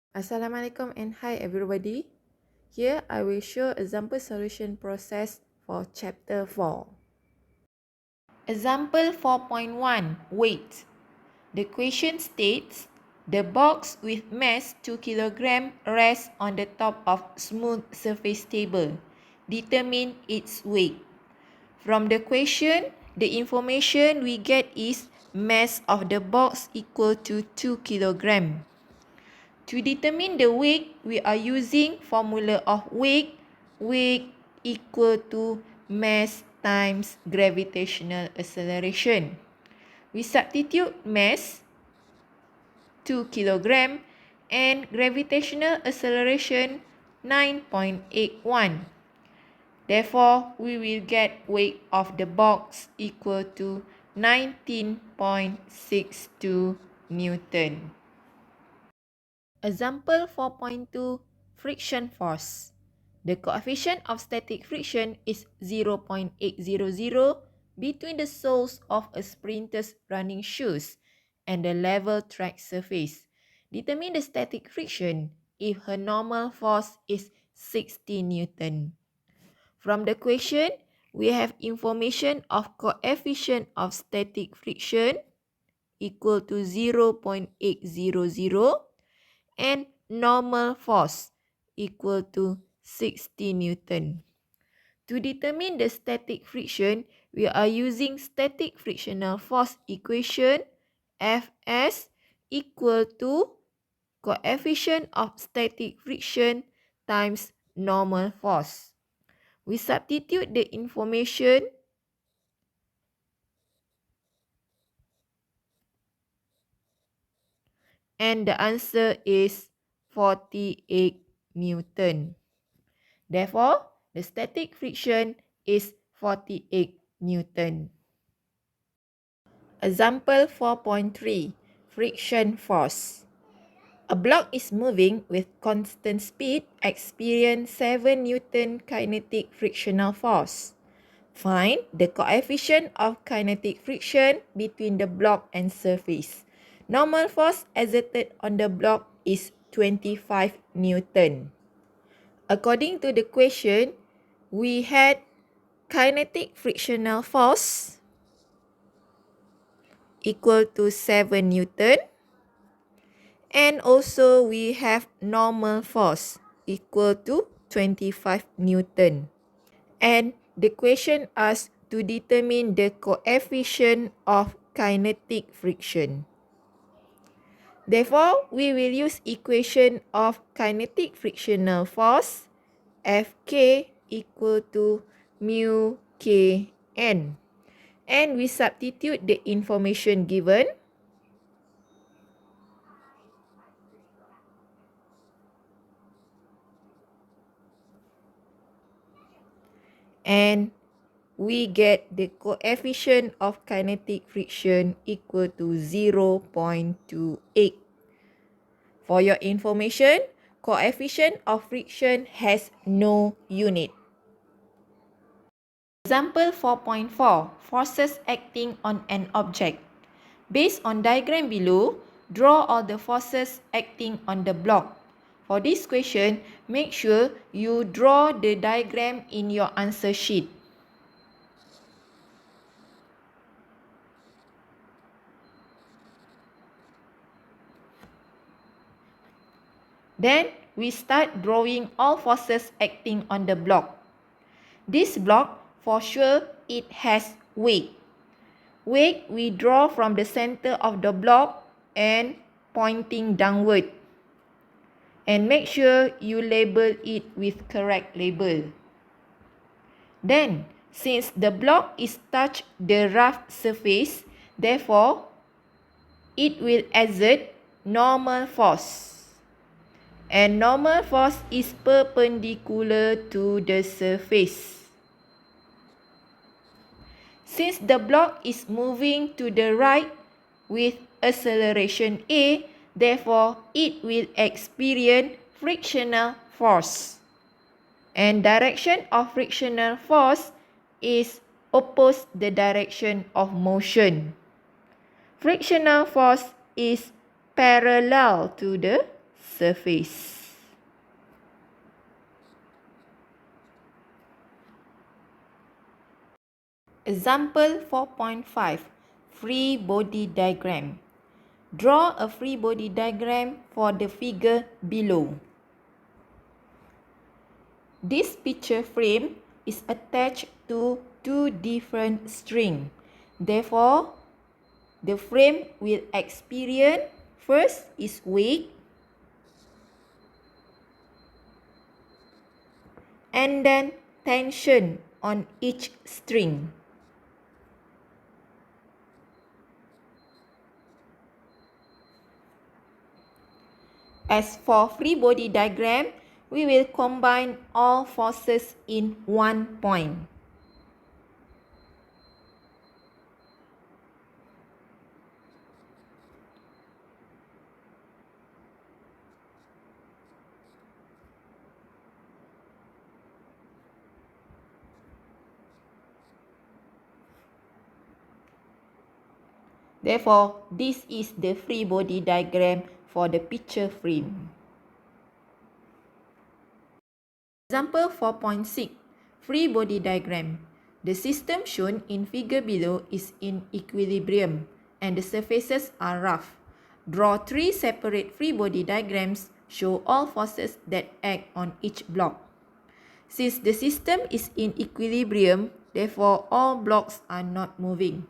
Assalamualaikum and hi everybody. Here I will show example solution process for chapter 4. Example 4.1 weight. The question states the box with mass 2 kg rests on the top of smooth surface table. Determine its weight. From the question, the information we get is mass of the box equal to 2 kg. To determine the weight, we are using formula of weight. Weight equal to mass times gravitational acceleration. We substitute mass 2 kg and gravitational acceleration 9.81. Therefore, we will get weight of the box equal to 19.62 Newton. Example 4.2 friction force. The coefficient of static friction is 0.800 between the soles of a sprinter's running shoes and the level track surface. Determine the static friction if her normal force is 60 Newton. From the question, we have information of coefficient of static friction equal to 0.800 and normal force equal to 60 Newton. To determine the static friction, we are using static frictional force equation Fs equal to coefficient of static friction times normal force. We substitute the information and the answer is 48 Newton. Therefore, the static friction is 48 Newton. Example 4.3 friction force. A block is moving with constant speed, experience 7 Newton kinetic frictional force. Find the coefficient of kinetic friction between the block and surface. Normal force exerted on the block is 25 Newton. According to the question, we had kinetic frictional force equal to 7 Newton, and also we have normal force equal to 25 Newton. And the question asks to determine the coefficient of kinetic friction. Therefore, we will use equation of kinetic frictional force Fk equal to mu Kn. And we substitute the information given. And we get the coefficient of kinetic friction equal to 0.28. For your information, coefficient of friction has no unit. Example 4.4 forces acting on an object. Based on diagram below, draw all the forces acting on the block. For this question, make sure you draw the diagram in your answer sheet. Then, we start drawing all forces acting on the block. This block, for sure, it has weight. Weight we draw from the center of the block and pointing downward. And make sure you label it with correct label. Then, since the block is touch the rough surface, therefore, it will exert normal force. And normal force is perpendicular to the surface. Since the block is moving to the right with acceleration A, therefore, it will experience frictional force. And direction of frictional force is opposite the direction of motion. Frictional force is parallel to the surface. Example 4.5. Free body diagram. Draw a free body diagram for the figure below. This picture frame is attached to two different strings. Therefore, the frame will experience first is weight and then tension on each string. As for free body diagram, we will combine all forces in one point. Therefore, this is the free body diagram for the picture frame. Example 4.6. Free body diagram. The system shown in figure below is in equilibrium and the surfaces are rough. Draw three separate free body diagrams. Show all forces that act on each block. Since the system is in equilibrium, therefore all blocks are not moving.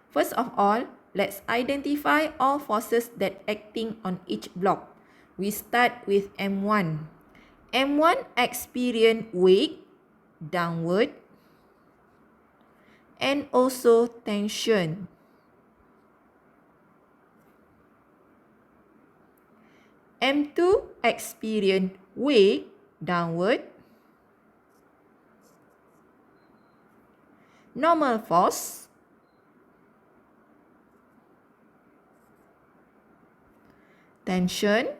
First of all, let's identify all forces that acting on each block. We start with M1. M1 experience weight downward and also tension. M2 experience weight downward, normal force, tension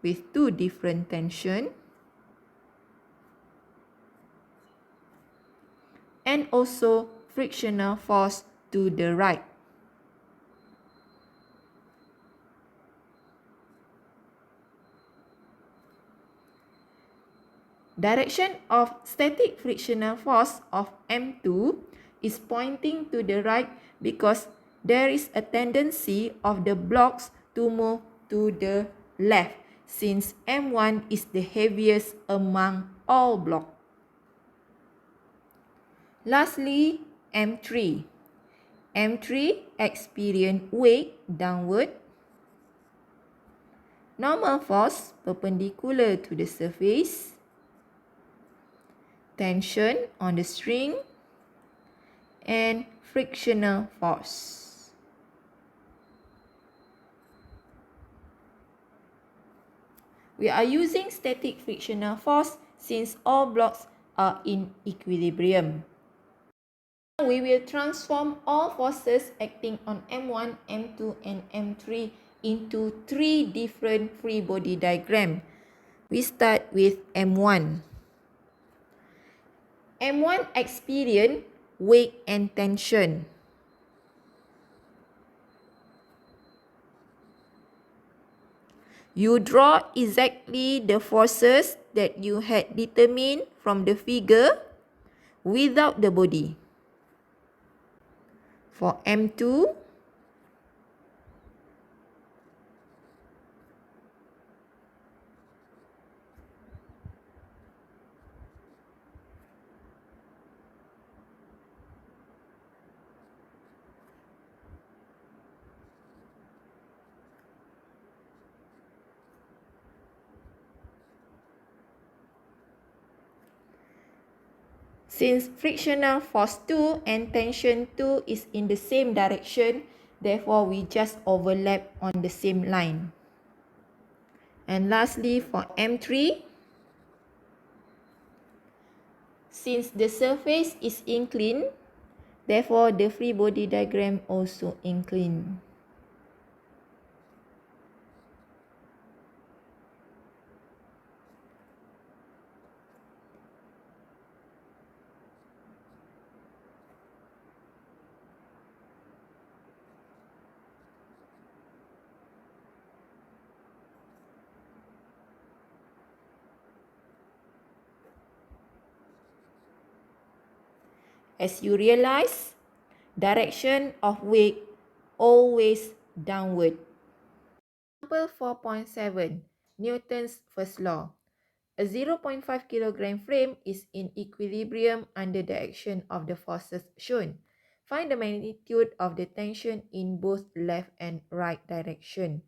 with two different tension, and also frictional force to the right. Direction of static frictional force of M2 is pointing to the right because there is a tendency of the blocks to move to the left since M1 is the heaviest among all blocks. Lastly, M3. M3 experience weight downward, normal force perpendicular to the surface, tension on the string, and frictional force. We are using static frictional force since all blocks are in equilibrium. We will transform all forces acting on M1, M2, and M3 into three different free body diagrams. We start with M1. M1 experience weight and tension. You draw exactly the forces that you had determined from the figure without the body. For M2, since frictional force 2 and tension 2 is in the same direction, therefore we just overlap on the same line. And lastly, for M3, since the surface is inclined, therefore the free body diagram also inclined. As you realize, direction of weight always downward. Example 4.7, Newton's first law. A 0.5 kg frame is in equilibrium under the action of the forces shown. Find the magnitude of the tension in both left and right direction.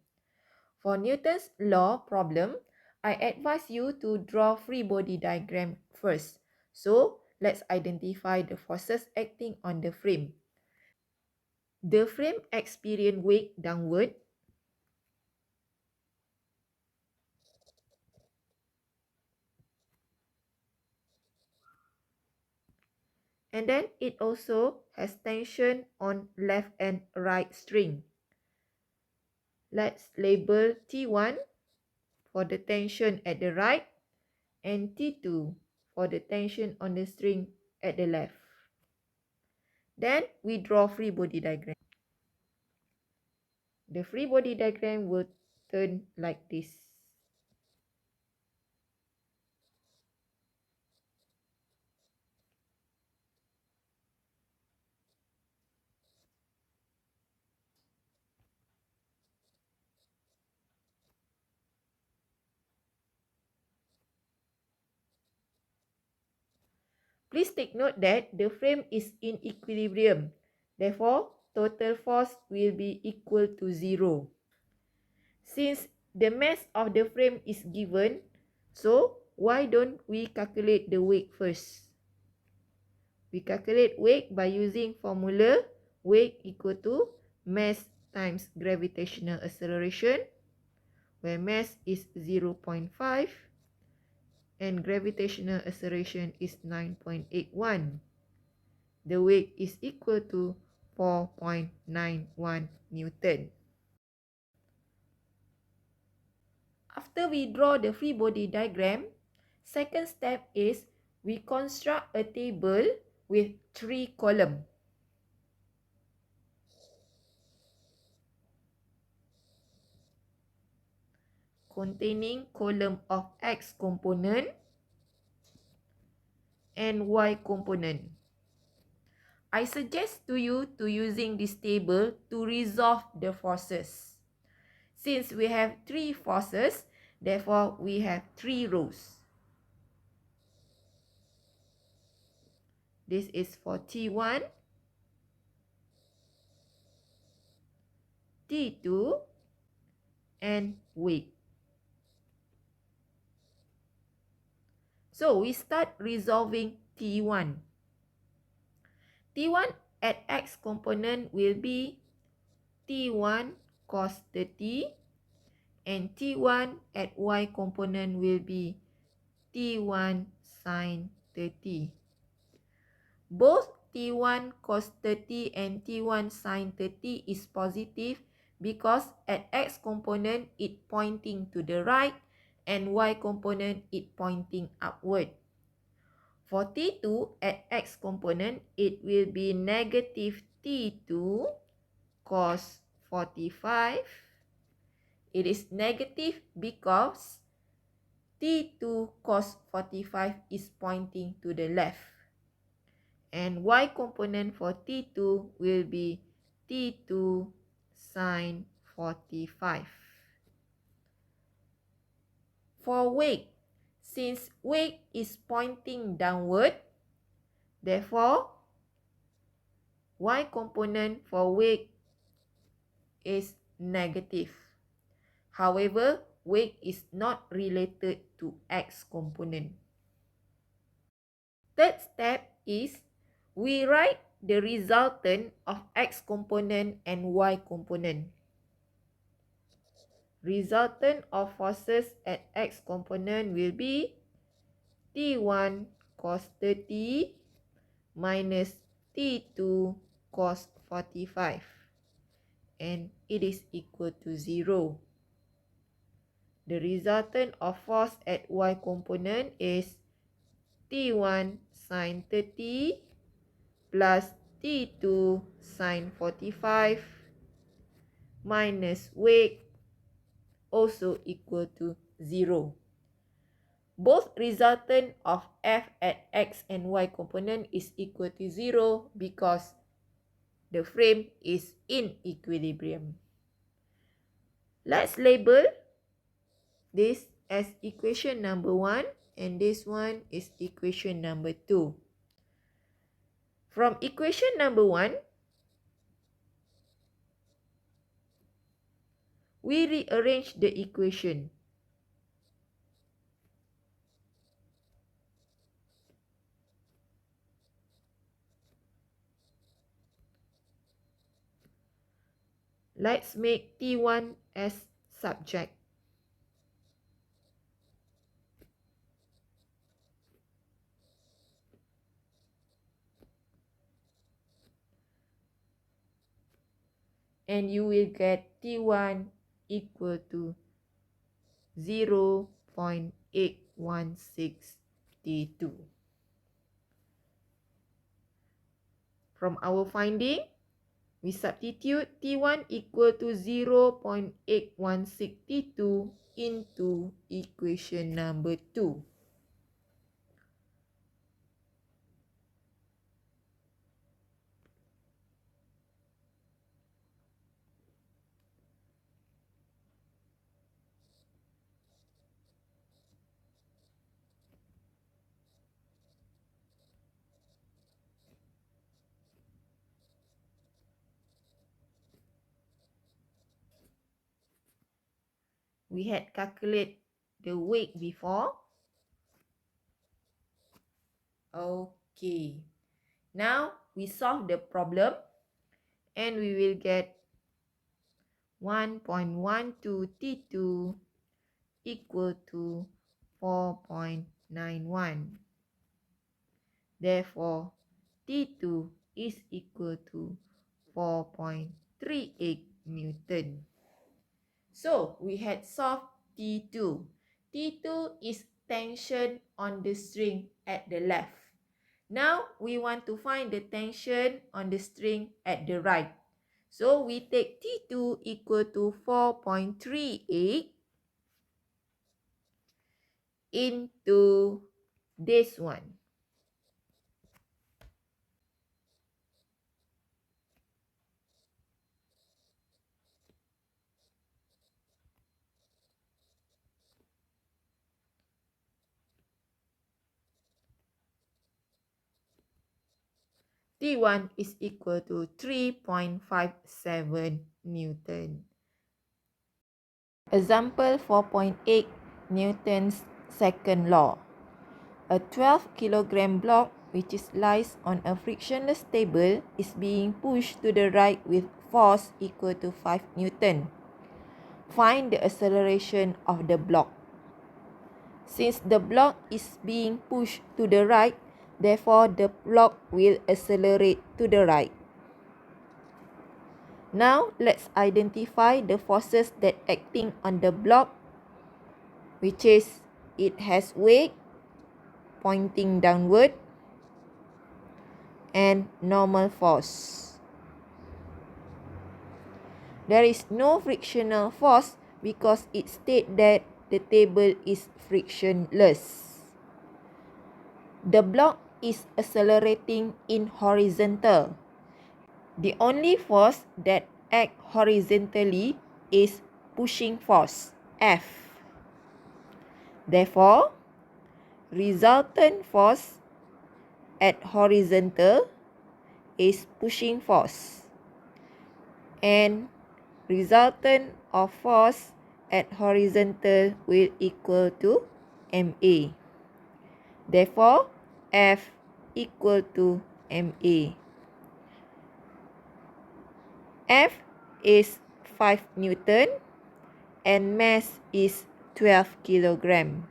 For Newton's law problem, I advise you to draw free body diagram first. So, let's identify the forces acting on the frame. The frame experience weight downward, and then it also has tension on left and right string. Let's label T1 for the tension at the right and T2 for the tension on the string at the left. Then we draw free body diagram. The free body diagram will turn like this. Please take note that the frame is in equilibrium. Therefore, total force will be equal to 0. Since the mass of the frame is given, so why don't we calculate the weight first? We calculate weight by using formula weight equal to mass times gravitational acceleration, where mass is 0.5 and gravitational acceleration is 9.81. The weight is equal to 4.91 Newton. After we draw the free body diagram, second step is we construct a table with 3 columns. Containing column of X component and Y component. I suggest to you to using this table to resolve the forces. Since we have 3 forces, therefore we have 3 rows. This is for T1, T2, and weight. So we start resolving T1. T1 at X component will be T1 cos 30 and T1 at Y component will be T1 sin 30. Both T1 cos 30 and T1 sin 30 is positive because at X component it pointing to the right and Y component it pointing upward. For T2 at X component, it will be negative T2 cos 45. It is negative because T2 cos 45 is pointing to the left. And Y component for T2 will be T2 sin 45. For weight, since weight is pointing downward, therefore, Y component for weight is negative. However, weight is not related to X component. Third step is we write the resultant of X component and Y component. Resultant of forces at X component will be T1 cos 30 minus T2 cos 45. And it is equal to 0. The resultant of force at Y component is T1 sin 30 plus T2 sin 45 minus weight also equal to 0. Both resultant of F at X and Y component is equal to 0 because the frame is in equilibrium. Let's label this as equation number 1 and this one is equation number 2. From equation number 1, we rearrange the equation. Let's make T1 as subject. And you will get T1 equal to 0.816 T2. From our finding, we substitute T1 equal to 0.816 T2 into equation number 2. We had calculated the weight before. Okay. Now we solve the problem and we will get 1.12 T2 equal to 4.91. Therefore, T2 is equal to 4.38 Newton. So, we had solved T2. T2 is tension on the string at the left. Now, we want to find the tension on the string at the right. So, we take T2 equal to 4.38 into this one. T1 is equal to 3.57 Newton. Example 4.8 Newton's second law. A 12 kilogram block which lies on a frictionless table is being pushed to the right with force equal to 5 Newton. Find the acceleration of the block. Since the block is being pushed to the right, therefore the block will accelerate to the right. Now, let's identify the forces that acting on the block, which is it has weight pointing downward and normal force. There is no frictional force because it states that the table is frictionless. The block is accelerating in horizontal. The only force that acts horizontally is pushing force, F. Therefore, resultant force at horizontal is pushing force. And resultant of force at horizontal will equal to MA. Therefore, F equal to MA. F is 5 Newton and mass is 12 kilogram.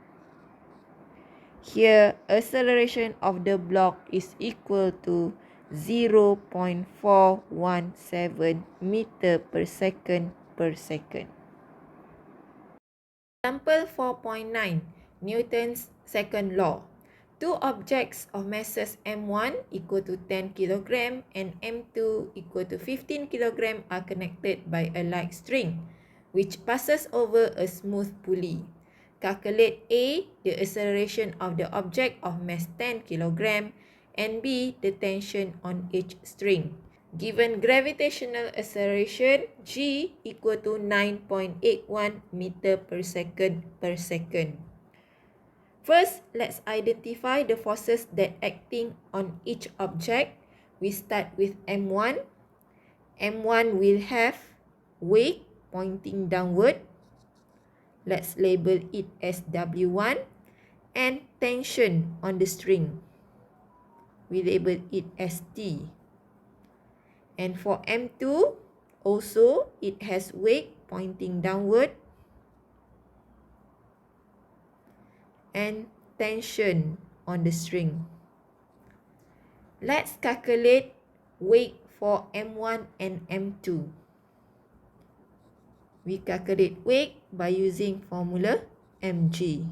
Here, acceleration of the block is equal to 0.417 meter per second per second. Example 4.9 Newton's second law. Two objects of masses m1 equal to 10 kg and m2 equal to 15 kg are connected by a light string, which passes over a smooth pulley. calculate A, the acceleration of the object of mass 10 kg, and B, the tension on each string. Given gravitational acceleration G equal to 9.81 meter per second per second. First, let's identify the forces that acting on each object. We start with M1. M1 will have weight pointing downward. Let's label it as W1. And tension on the string. We label it as T. And for M2, also it has weight pointing downward and tension on the string. Let's calculate weight for M1 and M2. We calculate weight by using formula mg.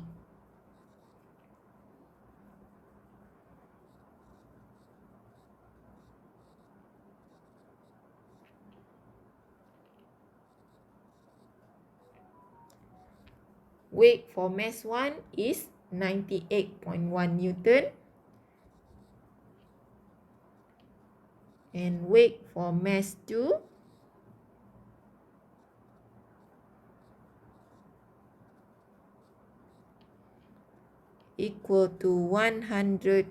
Weight for mass 1 is 98.1 Newton. And weight for mass 2 equal to 147.2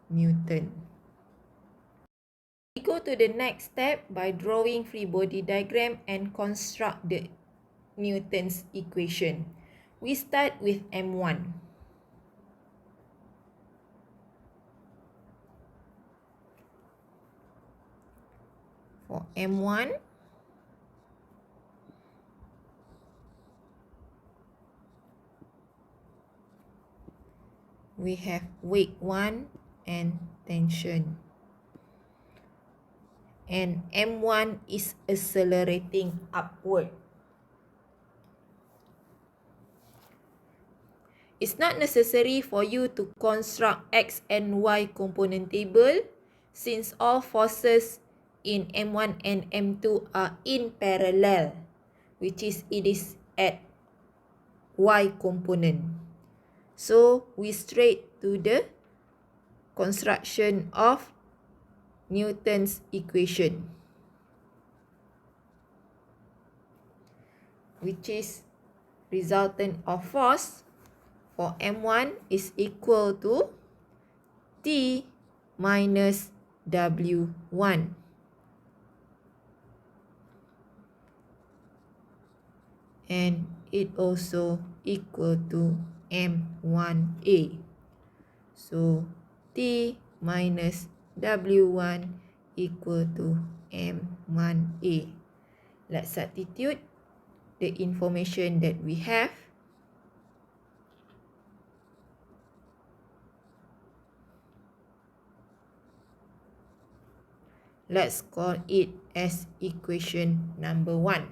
Newton. We go to the next step by drawing free body diagram and construct the Newton's equation. We start with M1. For M1, we have weight 1 and tension. And M1 is accelerating upward. It's not necessary for you to construct X and Y component table since all forces in M1 and M2 are in parallel, which is it is at Y component. So we straight to the construction of Newton's equation, which is resultant of force for M1 is equal to T minus W1. And it also equal to M1A. So T minus W1 equal to M1A. Let's substitute the information that we have. Let's call it as equation number 1.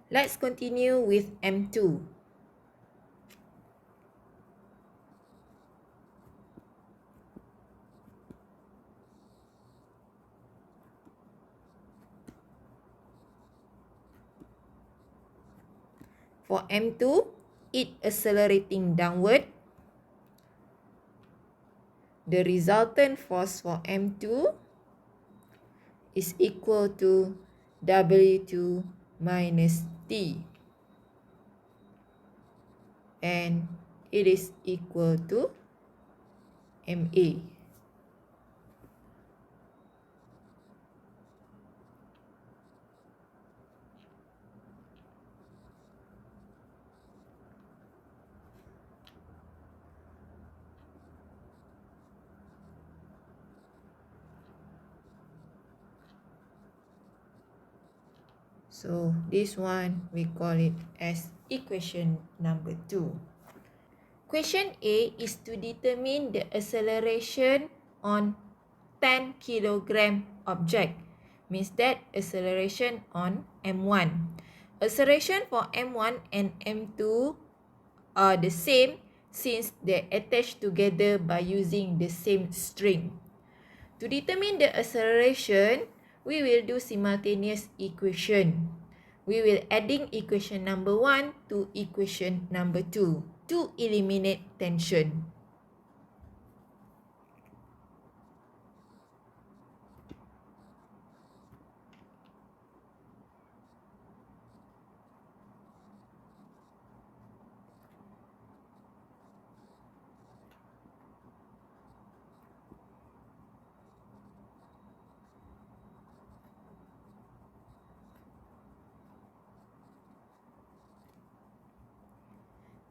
Let's continue with M2. For M2, it accelerating downward. The resultant force for M2 is equal to W2 minus T. And it is equal to MA. So this one we call it as equation number 2. Question A is to determine the acceleration on 10 kg object. Means that acceleration on M1. Acceleration for M1 and M2 are the same since they attached together by using the same string. To determine the acceleration, we will do simultaneous equation. We will adding equation number 1 to equation number 2 to eliminate tension.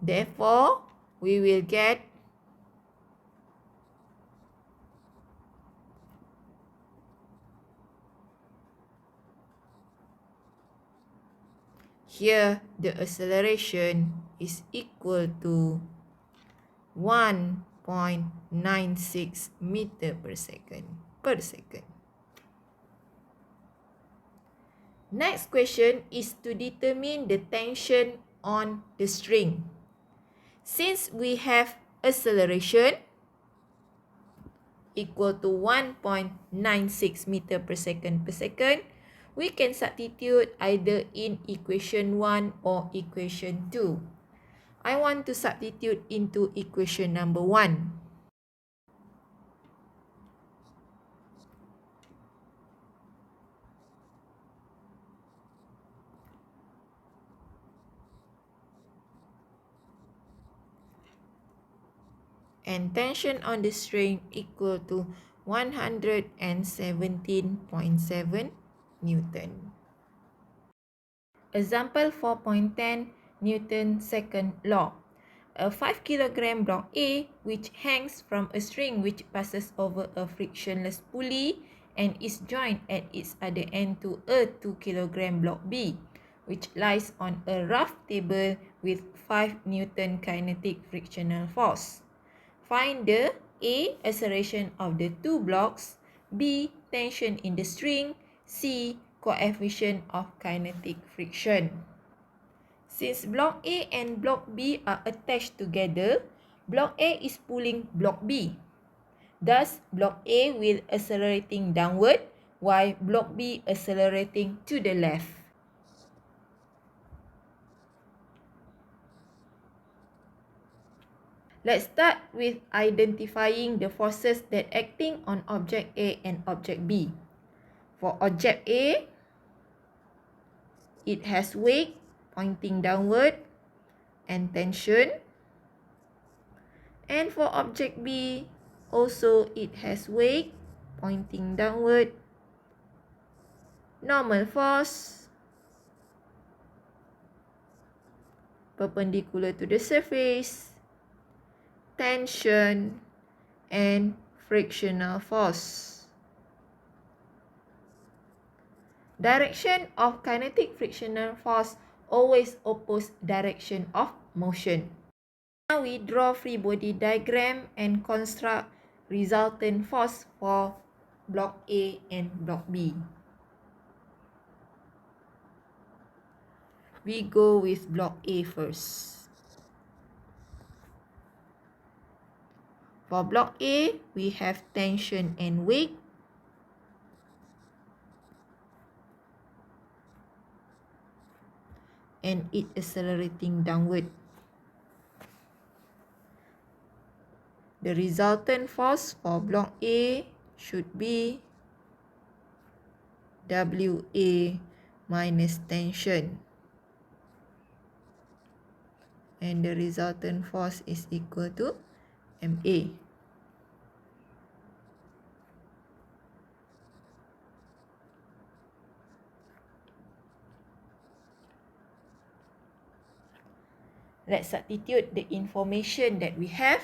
Therefore, we will get here the acceleration is equal to 1.96 meter per second. Next question is to determine the tension on the string. Since we have acceleration equal to 1.96 meter per second, we can substitute either in equation 1 or equation 2. I want to substitute into equation number 1. And tension on the string equal to 117.7 Newton. Example 4.10 Newton second law. A 5 kg block A which hangs from a string which passes over a frictionless pulley and is joined at its other end to a 2 kg block B which lies on a rough table with 5 Newton kinetic frictional force. Find the A. Acceleration of the two blocks, B. Tension in the string, C. Coefficient of kinetic friction. Since block A and block B are attached together, block A is pulling block B. Thus, block A will accelerating downward while block B accelerating to the left. Let's start with identifying the forces that acting on object A and object B. For object A, it has weight pointing downward and tension. And for object B, also it has weight pointing downward, normal force, perpendicular to the surface, tension, and frictional force. Direction of kinetic frictional force always oppose direction of motion. Now we draw free body diagram and construct resultant force for block A and block B. We go with block A first. For block A, we have tension and weight. And it accelerating downward. The resultant force for block A should be WA minus tension. And the resultant force is equal to MA. Let's substitute the information that we have.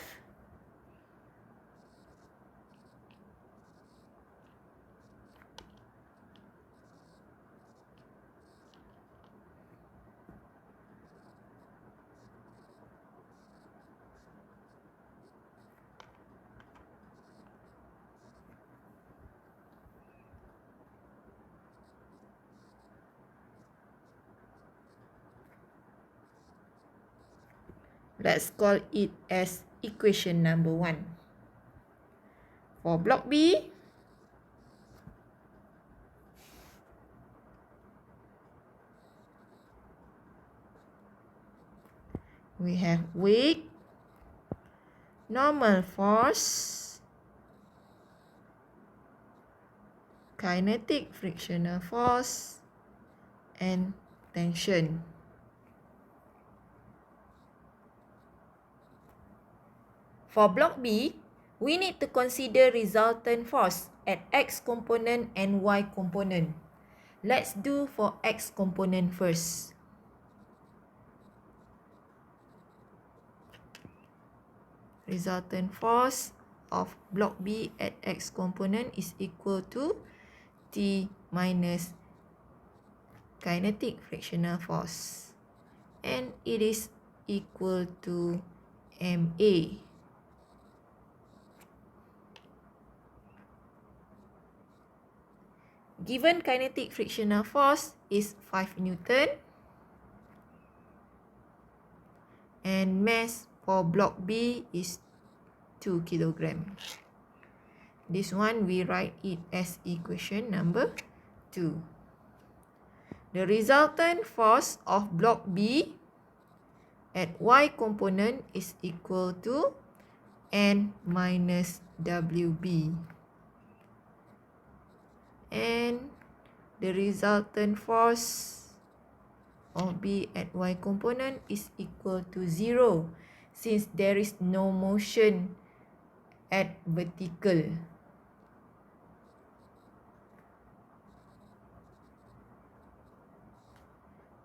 Let's call it as equation number 1. For block B, we have weight, normal force, kinetic frictional force, and tension. For block B, we need to consider resultant force at X component and Y component. Let's do for X component first. Resultant force of block B at X component is equal to T minus kinetic frictional force. And it is equal to MA. Given kinetic frictional force is 5 Newton and mass for block B is 2 kilogram. This one we write it as equation number 2. The resultant force of block B at Y component is equal to N minus WB. And the resultant force of B at Y component is equal to 0 since there is no motion at vertical.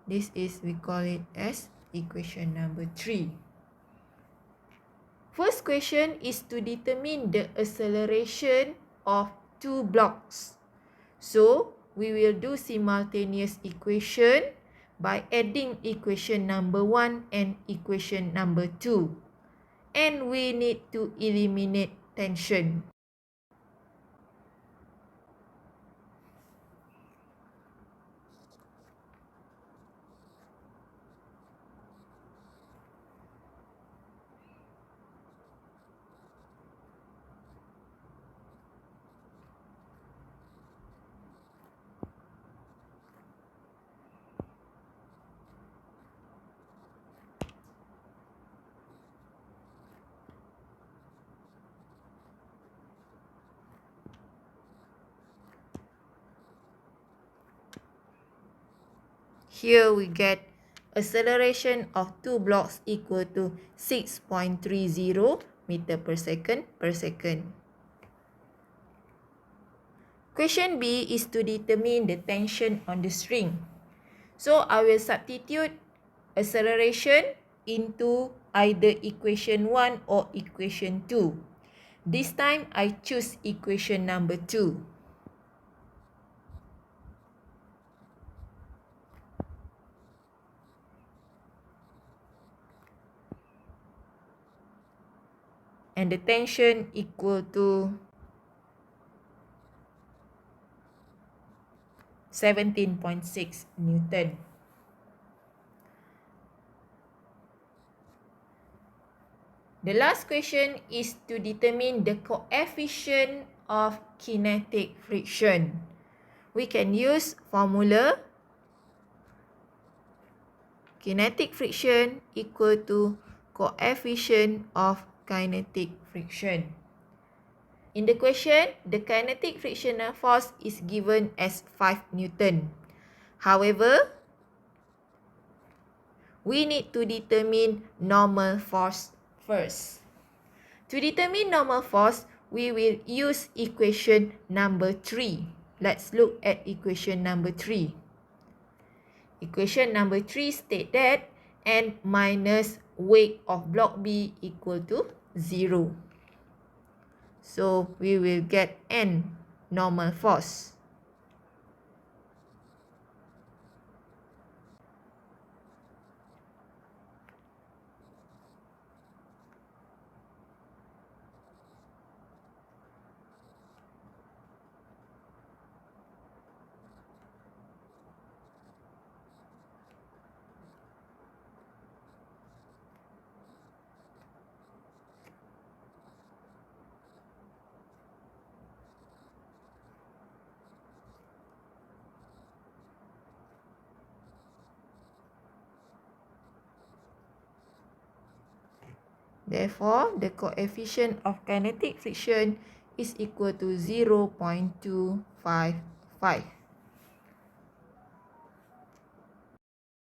This is, we call it as equation number 3. First question is to determine the acceleration of two blocks. So, we will do simultaneous equation by adding equation number 1 and equation number 2. And we need to eliminate tension. Here we get acceleration of two blocks equal to 6.30 meter per second. Question B is to determine the tension on the string. So I will substitute acceleration into either equation 1 or equation 2. This time I choose equation number 2. And the tension equal to 17.6 Newton. The last question is to determine the coefficient of kinetic friction. We can use formula kinetic friction equal to coefficient of kinetic friction. In the question, the kinetic frictional force is given as 5 Newton. However, we need to determine normal force first. To determine normal force, we will use equation number 3. Let's look at equation number 3. Equation number 3 states that N minus weight of block B equal to 0. So, we will get N normal force. Therefore, the coefficient of kinetic friction is equal to 0.255.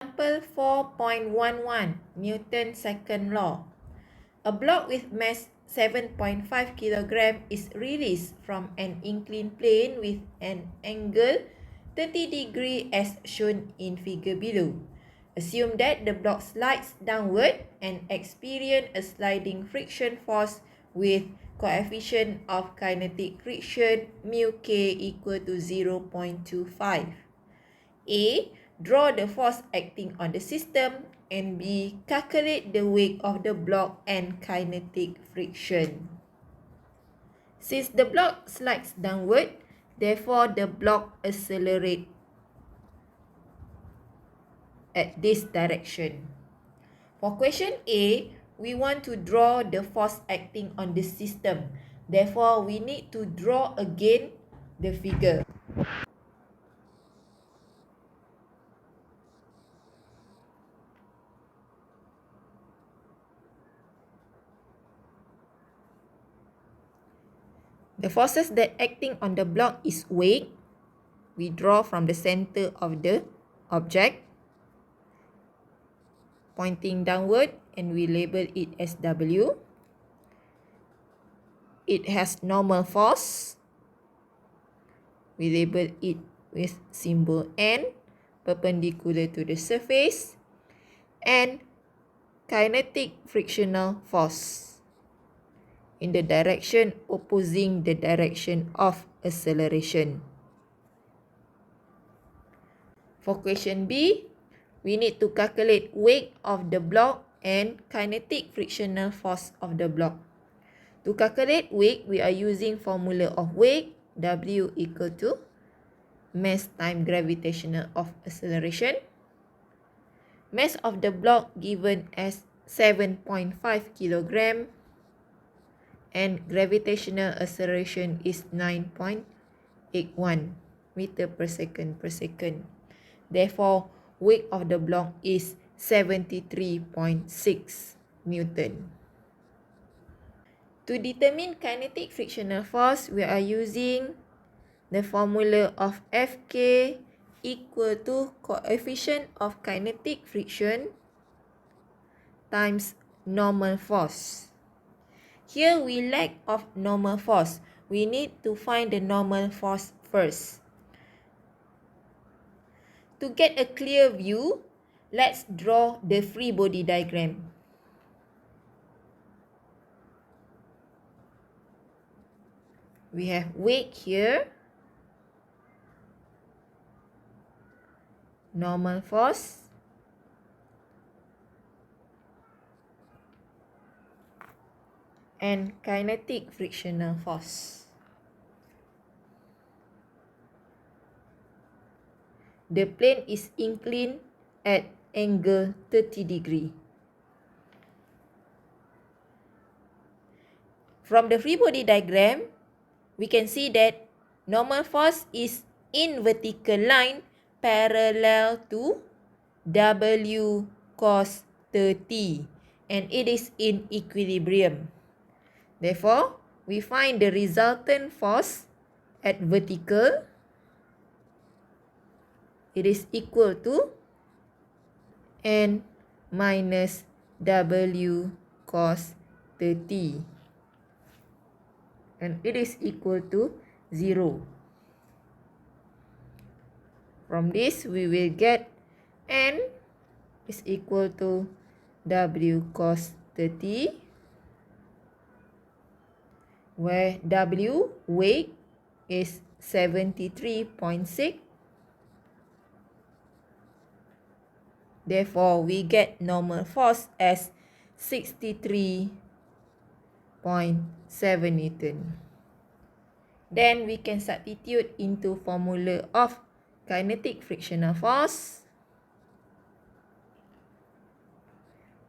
Example 4.11, Newton's second law. A block with mass 7.5 kg is released from an inclined plane with an angle 30 degrees as shown in figure below. Assume that the block slides downward and experience a sliding friction force with coefficient of kinetic friction mu k equal to 0.25. A. Draw the force acting on the system, and B. Calculate the weight of the block and kinetic friction. Since the block slides downward, therefore the block accelerates at this direction. For question A, we want to draw the force acting on the system. Therefore, we need to draw again the figure. The forces that acting on the block is weight. We draw from the center of the object, pointing downward, and we label it as W. It has normal force. We label it with symbol N, perpendicular to the surface, and kinetic frictional force in the direction opposing the direction of acceleration. For question B, we need to calculate weight of the block and kinetic frictional force of the block. To calculate weight, we are using formula of weight, W equal to mass times gravitational of acceleration. Mass of the block given as 7.5 kg and gravitational acceleration is 9.81 meter per second per second. Therefore, weight of the block is 73.6 Newton. To determine kinetic frictional force, we are using the formula of Fk equal to coefficient of kinetic friction times normal force. Here we lack of normal force. We need to find the normal force first. To get a clear view, let's draw the free body diagram. We have weight here, normal force, and kinetic frictional force. The plane is inclined at angle 30 degree. From the free body diagram, we can see that normal force is in vertical line parallel to W cos 30 and it is in equilibrium. Therefore, we find the resultant force at vertical. It is equal to N minus W cos 30. And it is equal to 0. From this, we will get N is equal to W cos 30, where W, weight, is 73.6. Therefore, we get normal force as 63.7 Newton. Then we can substitute into formula of kinetic frictional force,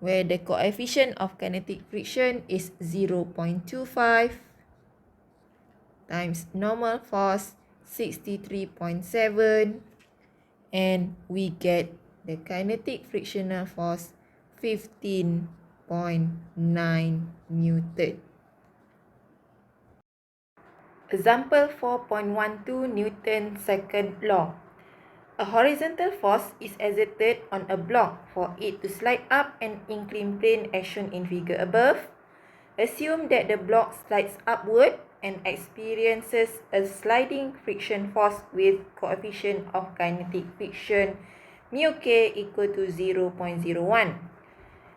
where the coefficient of kinetic friction is 0.25 times normal force 63.7, and we get the kinetic frictional force 15 Newton. Example 4.12 Newton's second law. A horizontal force is exerted on a block for it to slide up an inclined plane as shown in figure above. Assume that the block slides upward and experiences a sliding friction force with coefficient of kinetic friction μk equal to 0.01.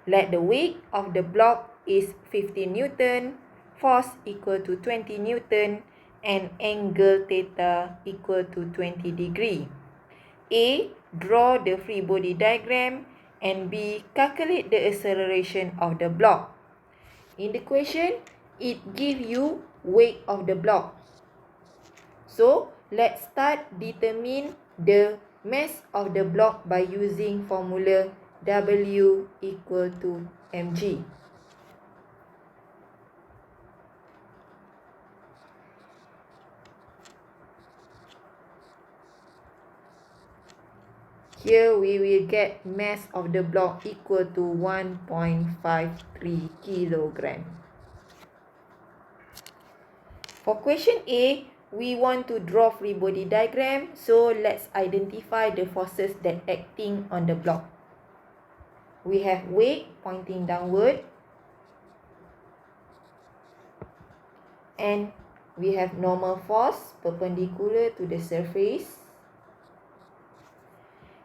Let the weight of the block is 15 Newton, force equal to 20 Newton, and angle theta equal to 20 degree. A. Draw the free body diagram, and B. Calculate the acceleration of the block. In the question, it gives you weight of the block. So, let's start determine the mass of the block by using formula W equal to mg. Here we will get mass of the block equal to 1.53 kilogram. For question A, we want to draw free body diagram, so let's identify the forces that acting on the block. We have weight pointing downward, and we have normal force perpendicular to the surface.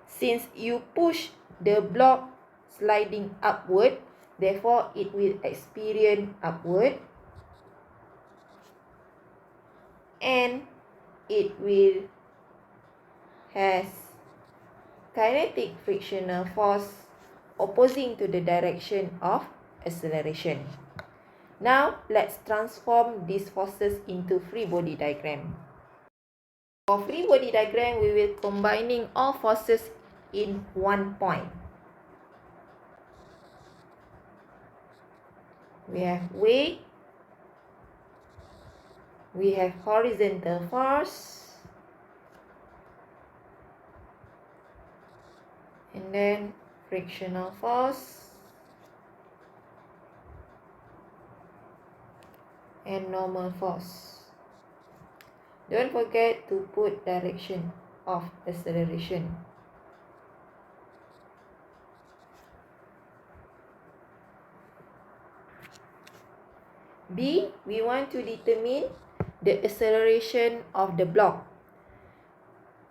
Since you push the block sliding upward, therefore it will experience upward, and it will has kinetic frictional force opposing to the direction of acceleration. Now, let's transform these forces into free body diagram. For free body diagram, we will combining all forces in one point. We have weight, we have horizontal force, and then frictional force, and normal force. Don't forget to put direction of acceleration. B, we want to determine the acceleration of the block.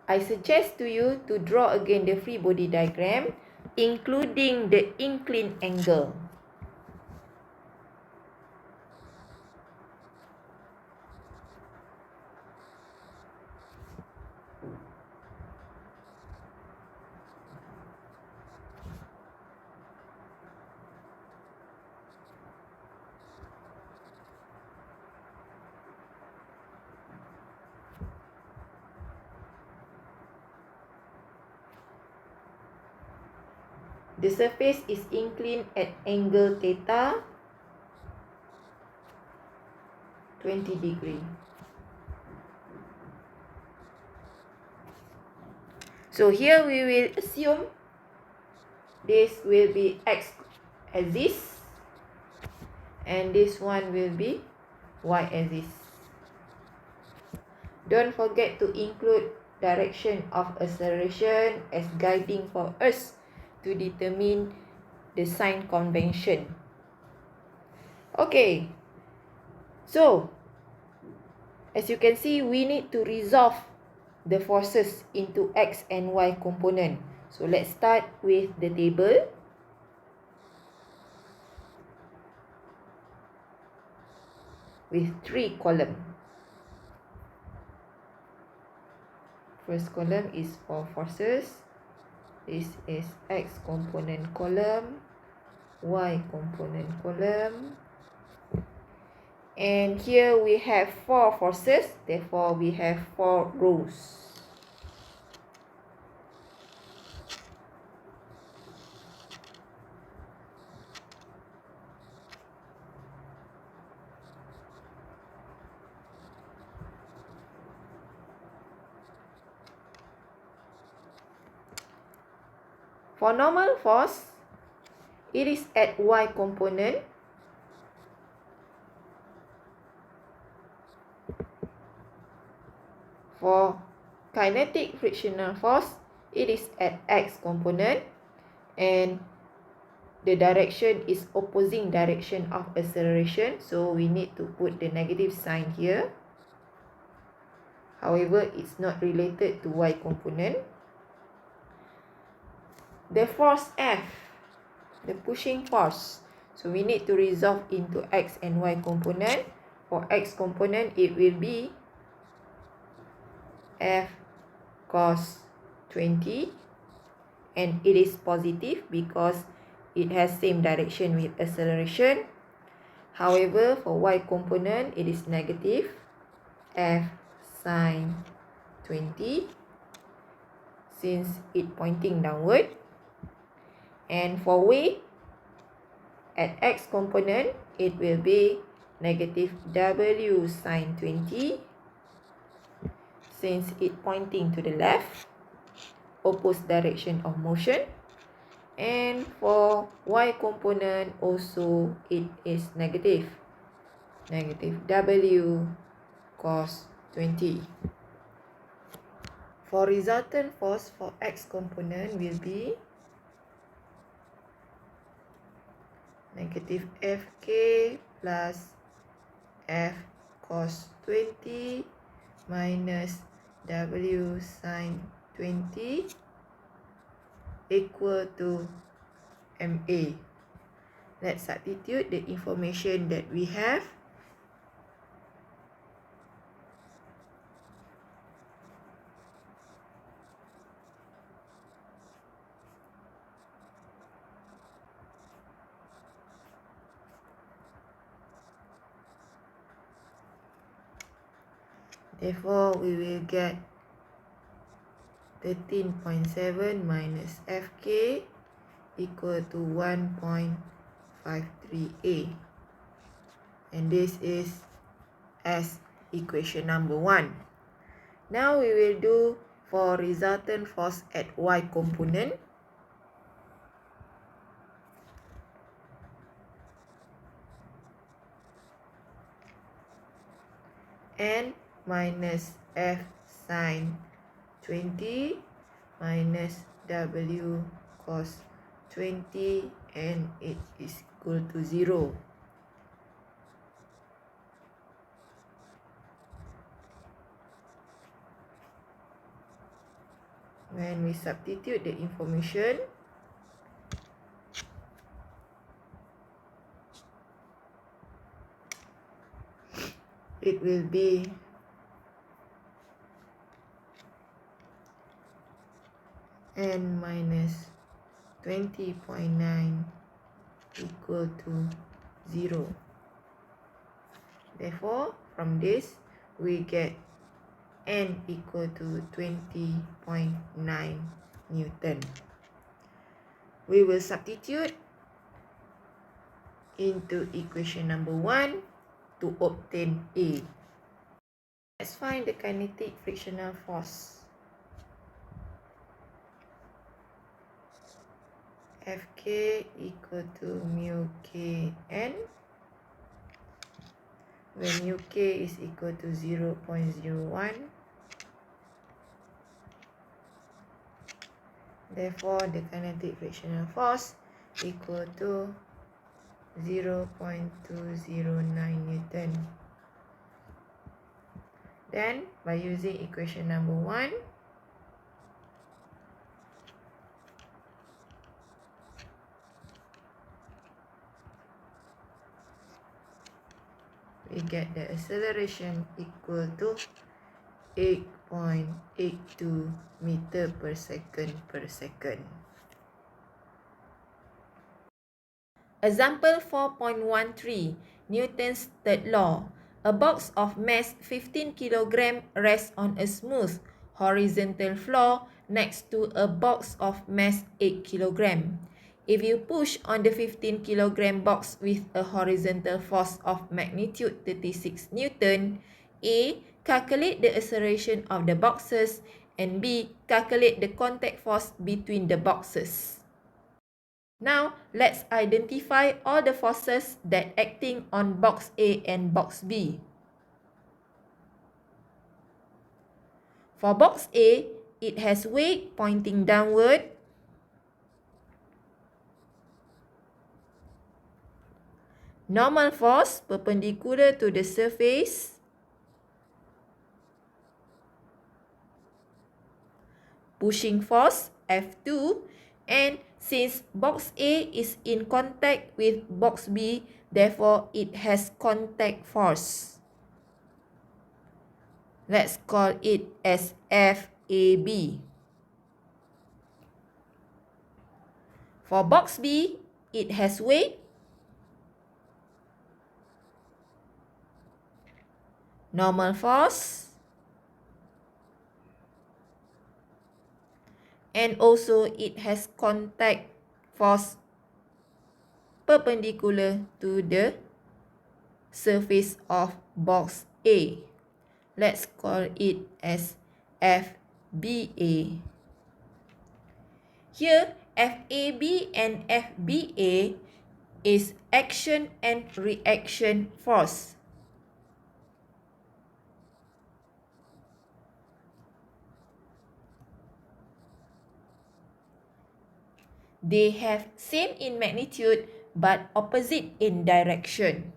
I suggest to you to draw again the free body diagram, including the inclined angle. The surface is inclined at angle theta 20 degree. So here we will assume this will be x axis and this one will be y axis. Don't forget to include direction of acceleration as guiding for us to determine the sign convention. Okay, so as you can see, we need to resolve the forces into x and y component. So let's start with the table. With 3 columns. First column is for forces. This is x component column, y component column. And here we have 4 forces, therefore we have 4 rows. For normal force, It is at Y component. For kinetic frictional force, it is at X component, and the direction is opposing direction of acceleration, so we need to put the negative sign here. However, it's not related to Y component. The force F, the pushing force, so we need to resolve into X and Y component. For X component, it will be F cos 20, and it is positive because it has same direction with acceleration. However, for Y component, it is negative, F sin 20, since it pointing downward. And for weight, at X component, it will be negative W sin 20, since it pointing to the left, opposite direction of motion. And for Y component also, it is negative W cos 20. For resultant force for X component will be negative Fk plus F cos 20 minus W sin 20 equal to MA. Let's substitute the information that we have. Therefore, we will get 13.7 minus Fk equal to 1.53A. And this is as equation number 1. Now we will do for resultant force at Y component. N minus F sin 20 minus W cos 20, and it is equal to 0. When we substitute the information, it will be N minus 20.9 equal to 0. Therefore, from this, we get N equal to 20.9 Newton. We will substitute into equation number 1 to obtain A. Let's find the kinetic frictional force. Fk equal to mu Kn, where mu K is equal to 0.01. Therefore, the kinetic frictional force equal to 0.209 Newton. Then, by using equation number 1, we get the acceleration equal to 8.82 meter per second. Example 4.13, Newton's third law. A box of mass 15 kg rests on a smooth horizontal floor next to a box of mass 8 kg. If you push on the 15 kg box with a horizontal force of magnitude 36 Newton, A. Calculate the acceleration of the boxes, and B. Calculate the contact force between the boxes. Now, let's identify all the forces that acting on box A and box B. For box A, it has weight pointing downward, normal force perpendicular to the surface, pushing force F2, and since box A is in contact with box B, therefore it has contact force. Let's call it as FAB. For box B, it has weight, normal force, and also it has contact force perpendicular to the surface of box A. Let's call it as FBA. Here, FAB and FBA is action and reaction force. They have same in magnitude but opposite in direction.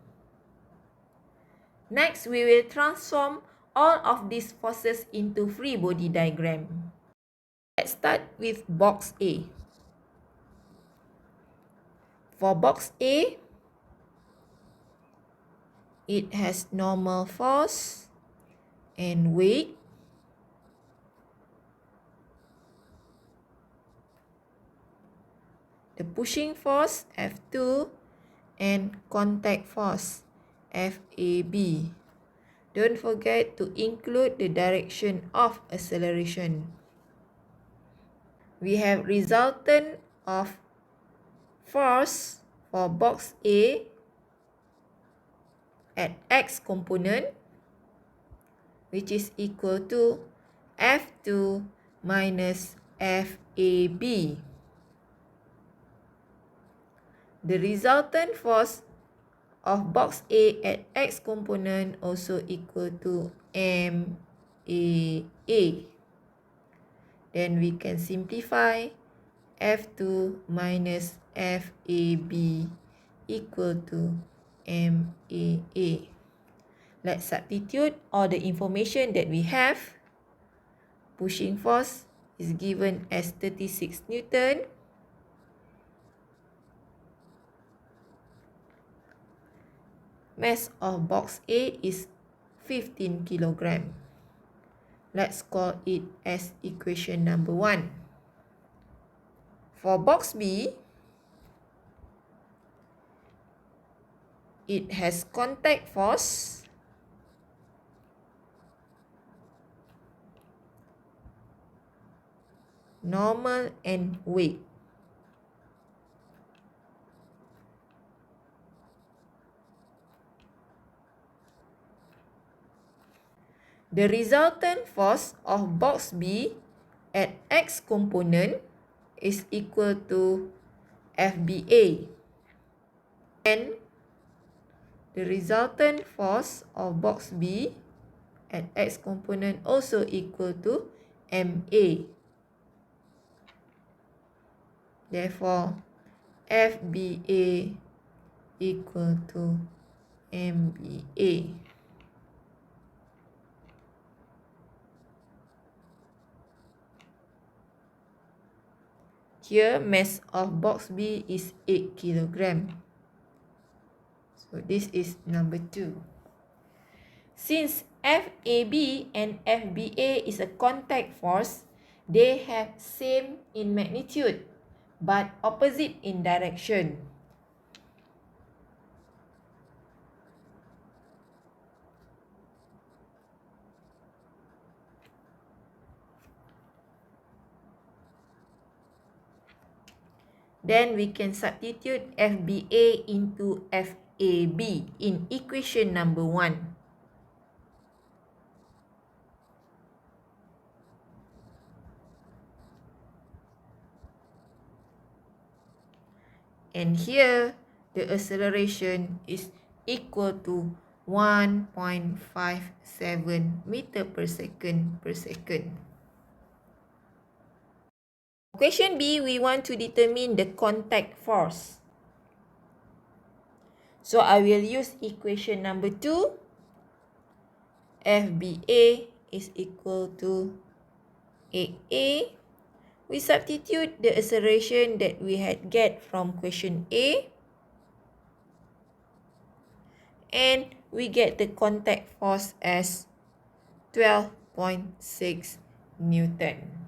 Next, we will transform all of these forces into free body diagram. Let's start with box A. For box A, it has normal force and weight. The pushing force F2 and contact force FAB. Don't forget to include the direction of acceleration. We have resultant of force for box A at X component, which is equal to F2 minus FAB. The resultant force of box A at X component also equal to MAA. Then we can simplify F2 minus FAB equal to MAA. Let's substitute all the information that we have. Pushing force is given as 36 Newton. Mass of box A is 15 kilogram. Let's call it as equation number 1. For box B, it has contact force, normal and weight. The resultant force of box B at X component is equal to FBA. And the resultant force of box B at X component also equal to MA. Therefore, FBA equal to MBA. Here, mass of box B is 8 kg. So, this is number 2. Since FAB and FBA is a contact force, they have same in magnitude but opposite in direction. Then we can substitute FBA into FAB in equation number 1. And here, the acceleration is equal to 1.57 meter per second per second. Question B, we want to determine the contact force. So I will use equation number 2. FBA is equal to 8A. We substitute the acceleration that we had get from question A. And we get the contact force as 12.6 Newton.